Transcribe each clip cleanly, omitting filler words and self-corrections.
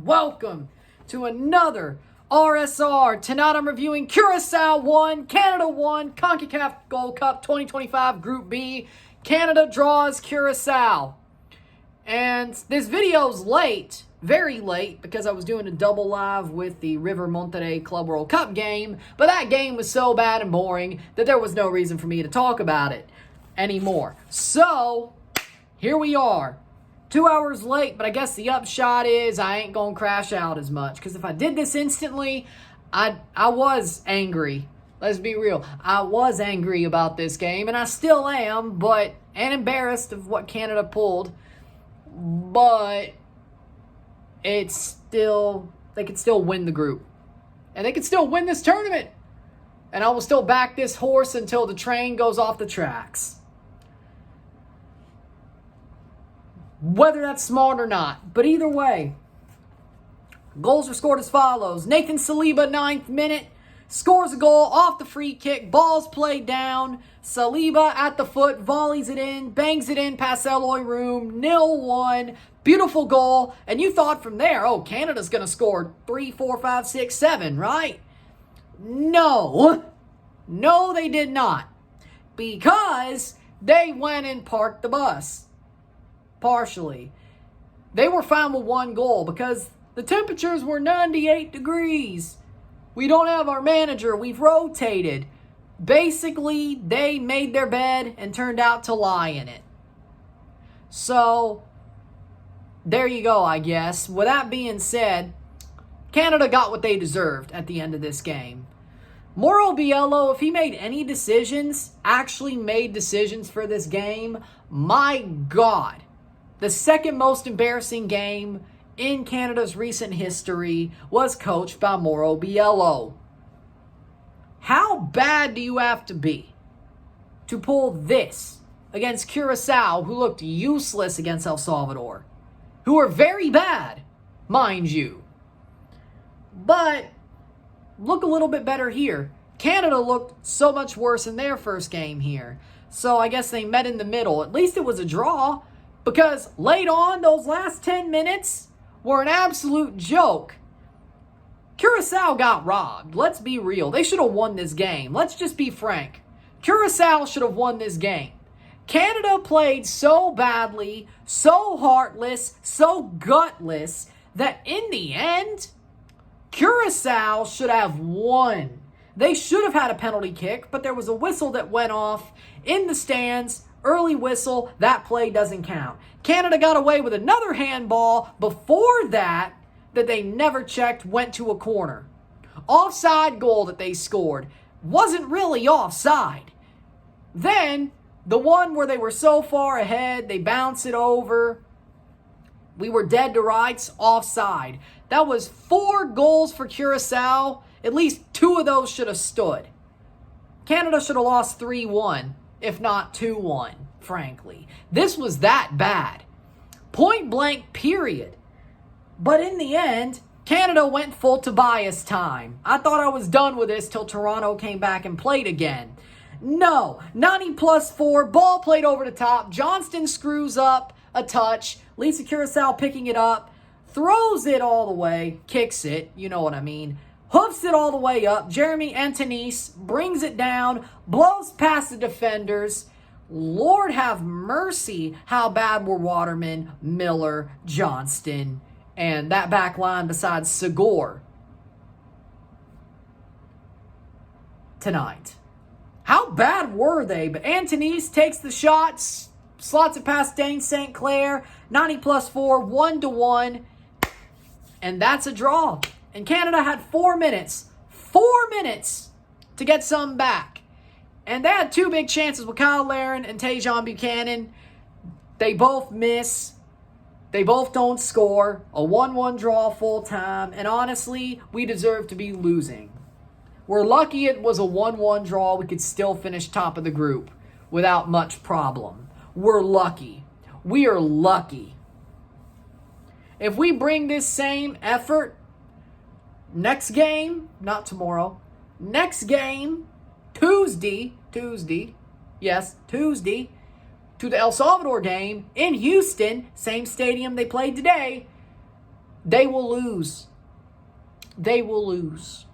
welcome to another RSR. Tonight I'm reviewing Curaçao 1, Canada 1, CONCACAF Gold Cup 2025 Group B. Canada draws Curaçao. And this video's late, very late, because I was doing a double live with the River Monterrey Club World Cup game, but that game was so bad and boring that there was no reason for me to talk about it anymore. So, here we are. 2 hours late, but I guess the upshot is I ain't gonna crash out as much. Because if I did this instantly, I was angry. Let's be real. I was angry about this game, and I still am, and embarrassed of what Canada pulled. But it's still, they could still win the group. And they could still win this tournament. And I will still back this horse until the train goes off the tracks. Whether that's smart or not. But either way, goals were scored as follows. Nathan Saliba, 9th minute, scores a goal off the free kick. Ball's played down. Saliba at the foot, volleys it in, bangs it in past Eloàrd, 0-1. Beautiful goal. And you thought from there, oh, Canada's going to score 3, 4, 5, 6, 7, right? No. No, they did not. Because they went and parked the bus. Partially. They were fine with one goal because the temperatures were 98 degrees. We don't have our manager. We've rotated. Basically, they made their bed and turned out to lie in it. So, there you go, I guess. With that being said, Canada got what they deserved at the end of this game. Mauro Biello, if he made any decisions, actually made decisions for this game, my God. The second most embarrassing game in Canada's recent history was coached by Mauro Biello. How bad do you have to be to pull this against Curaçao, who looked useless against El Salvador, who are very bad, mind you? But look a little bit better here. Canada looked so much worse in their first game here. So I guess they met in the middle. At least it was a draw. Because late on, those last 10 minutes were an absolute joke. Curaçao got robbed. Let's be real. They should have won this game. Let's just be frank. Curaçao should have won this game. Canada played so badly, so heartless, so gutless, that in the end, Curaçao should have won. They should have had a penalty kick, but there was a whistle that went off in the stands. Early whistle, that play doesn't count. Canada got away with another handball before that they never checked, went to a corner. Offside goal that they scored wasn't really offside. Then, the one where they were so far ahead, they bounce it over. We were dead to rights, offside. That was 4 goals for Curaçao. At least 2 of those should have stood. Canada should have lost 3-1. If not 2-1, frankly. This was that bad. Point blank, period. But in the end, Canada went full Tobias time. I thought I was done with this till Toronto came back and played again. No, 90+4, ball played over the top. Johnston screws up a touch. Lisa Curaçao picking it up. Throws it all the way. Kicks it, you know what I mean. Hoofs it all the way up. Jeremy Antonis brings it down, blows past the defenders. Lord have mercy, how bad were Waterman, Miller, Johnston, and that back line besides Segor tonight. How bad were they? But Antonis takes the shots, slots it past Dane St. Clair, 90+4, 1-1, and that's a draw. And Canada had 4 minutes to get some back. And they had 2 big chances with Kyle Larin and Tajon Buchanan. They both miss. They both don't score. A 1-1 draw full time. And honestly, we deserve to be losing. We're lucky it was a 1-1 draw. We could still finish top of the group without much problem. We're lucky. We are lucky. If we bring this same effort next game, not tomorrow, next game, Tuesday, yes, Tuesday, to the El Salvador game in Houston, same stadium they played today, They will lose. They will lose.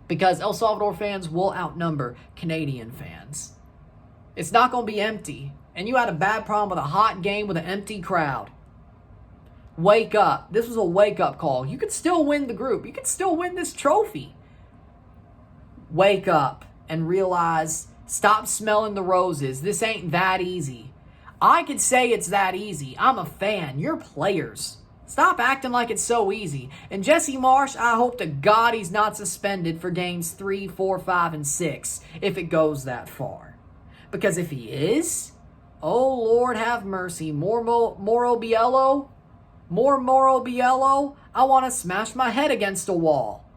Because El Salvador fans will outnumber Canadian fans. It's not going to be empty. And you had a bad problem with a hot game with an empty crowd. Wake up. This was a wake-up call. You could still win the group. You could still win this trophy. Wake up and realize, stop smelling the roses. This ain't that easy. I could say it's that easy. I'm a fan. You're players. Stop acting like it's so easy. And Jesse Marsch, I hope to God he's not suspended for games 3, 4, 5, and 6 if it goes that far. Because if he is, oh Lord have mercy. More Moro Biello, I want to smash my head against a wall.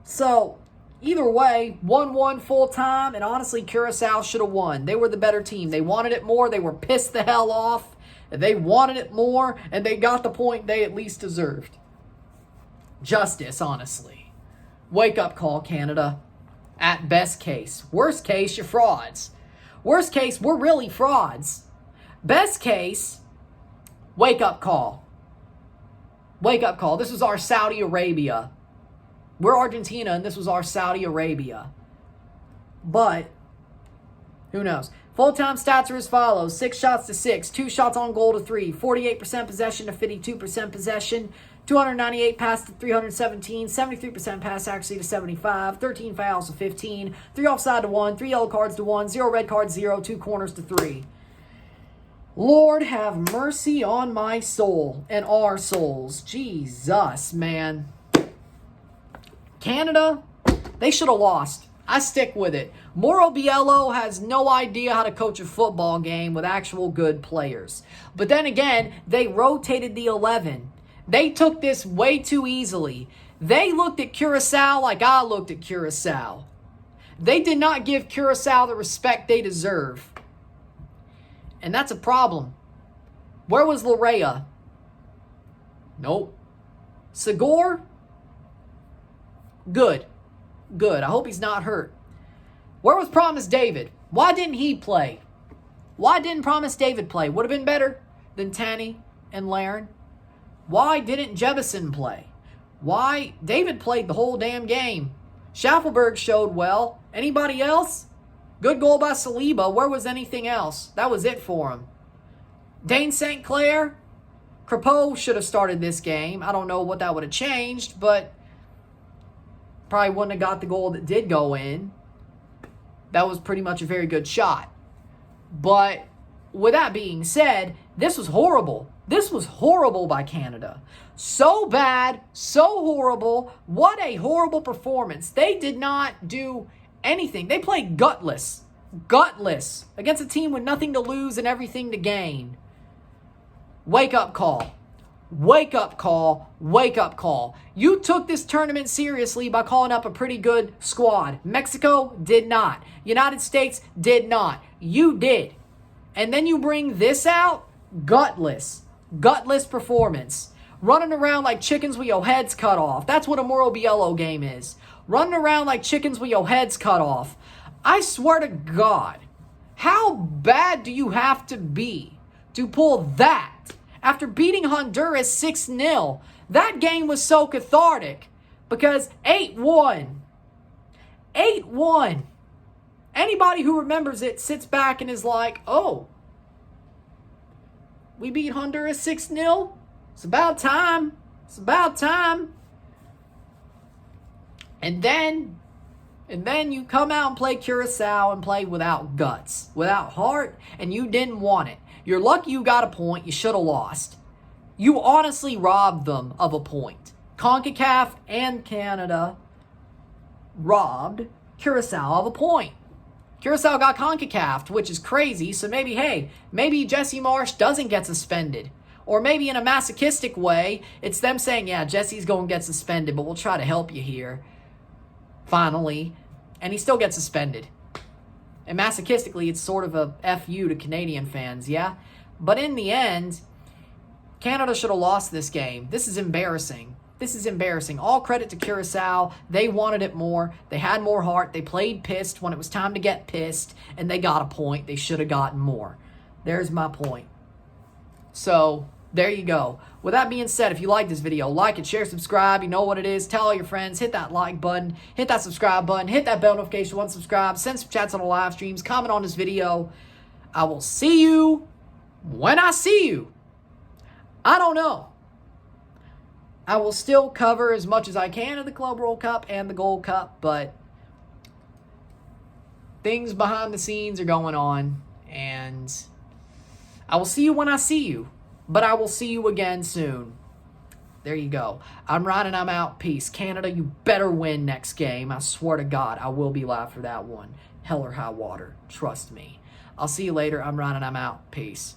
So, either way, 1-1 full time, and honestly, Curaçao should have won. They were the better team. They wanted it more. They were pissed the hell off. They wanted it more, and they got the point they at least deserved. Justice, honestly. Wake-up call, Canada. At best case. Worst case, you're frauds. Worst case, we're really frauds. Best case, wake-up call. Wake-up call. This was our Saudi Arabia. We're Argentina, and this was our Saudi Arabia. But, who knows? Full-time stats are as follows. 6 shots to 6, 2 shots on goal to 3, 48% possession to 52% possession, 298 pass to 317, 73% pass accuracy to 75, 13 fouls to 15, 3 offside to 1, 3 yellow cards to 1, 0 red cards, 0, 2 corners to 3. Lord have mercy on my soul and our souls. Jesus, man. Canada, they should have lost. I stick with it. Moro Biello has no idea how to coach a football game with actual good players. But then again, they rotated the 11. They took this way too easily. They looked at Curaçao like I looked at Curaçao. They did not give Curaçao the respect they deserve. And that's a problem. Where was Larea? Nope. Segor? Good. Good. I hope he's not hurt. Where was Promise David? Why didn't he play? Why didn't Promise David play? Would have been better than Tanny and Laren. Why didn't Jebison play? Why? David played the whole damn game. Schaffelberg showed well. Anybody else? Good goal by Saliba. Where was anything else? That was it for him. Dane St. Clair? Crepeau should have started this game. I don't know what that would have changed, but probably wouldn't have got the goal that did go in. That was pretty much a very good shot. But with that being said, this was horrible. This was horrible by Canada. So bad, so horrible. What a horrible performance. They did not do anything. They played gutless. Gutless. Against a team with nothing to lose and everything to gain. Wake up call. Wake up call. Wake up call. You took this tournament seriously by calling up a pretty good squad. Mexico did not. United States did not. You did. And then you bring this out? Gutless. Gutless performance. Running around like chickens with your heads cut off. That's what a Moro Biello game is. Running around like chickens with your heads cut off. I swear to God, how bad do you have to be to pull that after beating Honduras 6-0? That game was so cathartic because 8-1. 8-1. Anybody who remembers it sits back and is like, oh, we beat Honduras 6-0? It's about time. It's about time. And then you come out and play Curaçao and play without guts, without heart, and you didn't want it. You're lucky you got a point. You should have lost. You honestly robbed them of a point. CONCACAF and Canada robbed Curaçao of a point. Curaçao got CONCACAF'd, which is crazy, so maybe Jesse Marsch doesn't get suspended. Or maybe in a masochistic way, it's them saying, yeah, Jesse's going to get suspended, but we'll try to help you here. Finally. And he still gets suspended. And masochistically, it's sort of a FU to Canadian fans, yeah? But in the end, Canada should have lost this game. This is embarrassing. This is embarrassing. All credit to Curaçao. They wanted it more. They had more heart. They played pissed when it was time to get pissed. And they got a point. They should have gotten more. There's my point. So, there you go. With that being said, if you like this video, like it, share, subscribe. You know what it is. Tell all your friends. Hit that like button. Hit that subscribe button. Hit that bell notification once subscribed. Send some chats on the live streams. Comment on this video. I will see you when I see you. I don't know. I will still cover as much as I can of the Club World Cup and the Gold Cup, but things behind the scenes are going on, and I will see you when I see you, but I will see you again soon. There you go. I'm Ryan and I'm out. Peace. Canada, you better win next game. I swear to God, I will be live for that one. Hell or high water. Trust me. I'll see you later. I'm Ryan and I'm out. Peace.